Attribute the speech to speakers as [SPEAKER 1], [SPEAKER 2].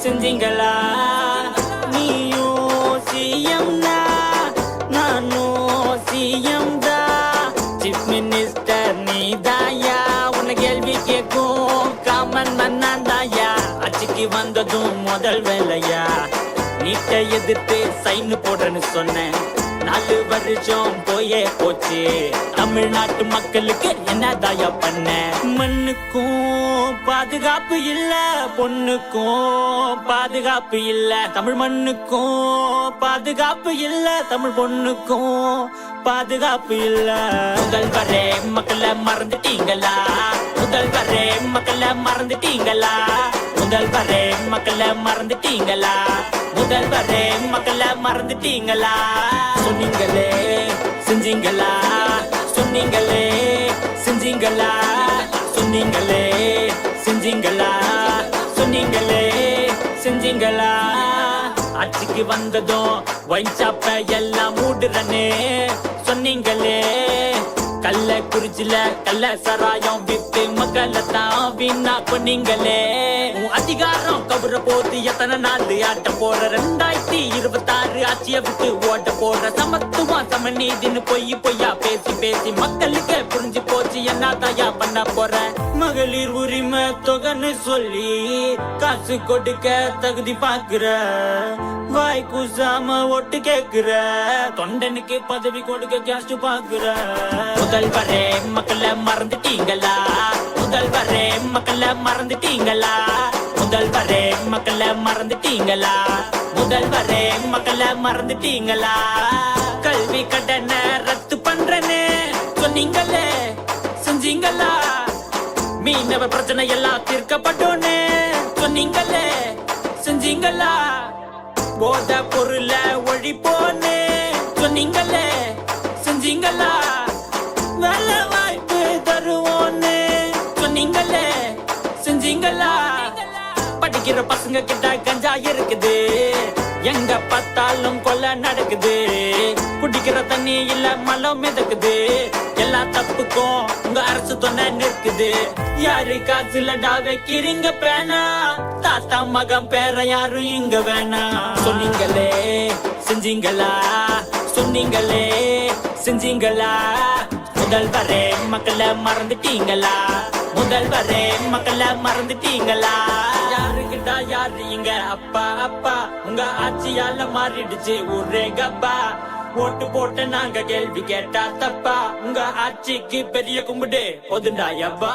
[SPEAKER 1] செஞ்சீங்களா? நீயும் சிஎம் தான், நானும் சிஎம் தான். சீஃப் மினிஸ்டர் நீதாயா, உன்னை கேள்வி கேட்கும் காமன் மன்னான் தாயா. ஆட்சிக்கு வந்ததும் முதல் வேலையா நீட்ட எதிர்த்து சைன் போடுறேன்னு சொன்னேன். 4 வருஷம் போயே போச்சு, தமிழ்நாட்டு மக்களுக்கு என்னதாயா பண்ண? மண்ணுக்கும் பாதுகாப்பு இல்ல, பொண்ணுக்கும் பாதுகாப்பு இல்ல. தமிழ் மண்ணுக்கும் பாதுகாப்பு இல்ல, தமிழ் பொண்ணுக்கும் பாதுகாப்பு இல்ல. முதல்வரே மக்களை மறந்துட்டீங்களா? முதல்வரே மக்களை மறந்துட்டீங்களா? முதல்வரே மக்களை மறந்துட்டீங்களா? முதல்வரே மக்களை மறந்துட்டீங்களா? சொன்னீங்களே செஞ்சீங்களா? சொன்னீங்களே செஞ்சீங்களா? சொன்னீங்களே செஞ்சீங்களா? சொன்னீங்களே செஞ்சீங்களா? ஆட்சிக்கு வந்ததும் ஒயின் ஷாப்ப எல்லாம் மூடுறனே சொன்னீங்களே. கள்ளக்குறிச்சில கள்ள சராயம் வித்து மக்களை தான் வீணா பண்ணீங்களே. அதிகாரம் கவுற போது எத்தனை நாள் ஆட்ட போற? 2026 ஆட்சியை விட்டு ஓட்ட போற. சமத்துவம் சமநீதினு பொய்யா பேசி பேசி மக்களுக்கு புரிஞ்சு போச்சு என்னதாயா பண்ண போற? மகளிர் உரிமை தொகைன்னு சொல்லி காசு கொடுக்க தகுதி பாக்குற, வாய் கூசாம ஓட்டு கேக்குற, தொண்டனுக்கு பதவி கொடுக்க கேஸ்ட் பாக்குற. முதல்வரே மக்களை மறந்துட்டீங்களா? முதல்வரே மக்களை மறந்துட்டீங்களா? முதல்வரே மக்களை மறந்துட்டீங்களா? முதல்வரே மக்களை மறந்துட்டீங்களா? கல்வி கடனை ரத்து பண்றேன்னு சொன்னீங்களே செஞ்சீங்களா? மீனவ பிரச்சனை எல்லாம் தீர்க்கப்பட்டோன்னு சொன்னீங்களே செஞ்சீங்களா? போத பொருள ஒழிப்போன்னு சொன்னீங்களே செஞ்சீங்களா? வேலை வாய்ப்பு தருவோன்னு சொன்னீங்களே செஞ்சீங்களா? படிக்கிற பசங்க கிட்ட கஞ்சா இருக்குது, எங்க பார்த்தாலும் கொலை நடக்குது. குடிக்கிற தண்ணி இல்ல மலம் மிதக்குது, எல்லா தப்புக்கும் உங்க அரசு துணை நிற்குது. யாரு காசுலடா வைக்கிறீங்க பேனா? தாத்தா மகன் பேர யாரும் இங்க வேணா. சொன்னீங்களே செஞ்சீங்களா? சொன்னீங்களே செஞ்சீங்களா? முதல்வரே மக்களை மறந்துட்டீங்களா? முதல்வரே மக்களை மறந்துட்டீங்களா? யாருக்கிட்டா யாரு இங்க அப்பா அப்பா? உங்க ஆட்சியால மாறிடுச்சு ஊரே கப்பா. ஓட்டு போட்டு நாங்க கேள்வி கேட்டா தப்பா? உங்க ஆட்சிக்கு பெரிய கும்பிடு போதுண்டா யப்பா.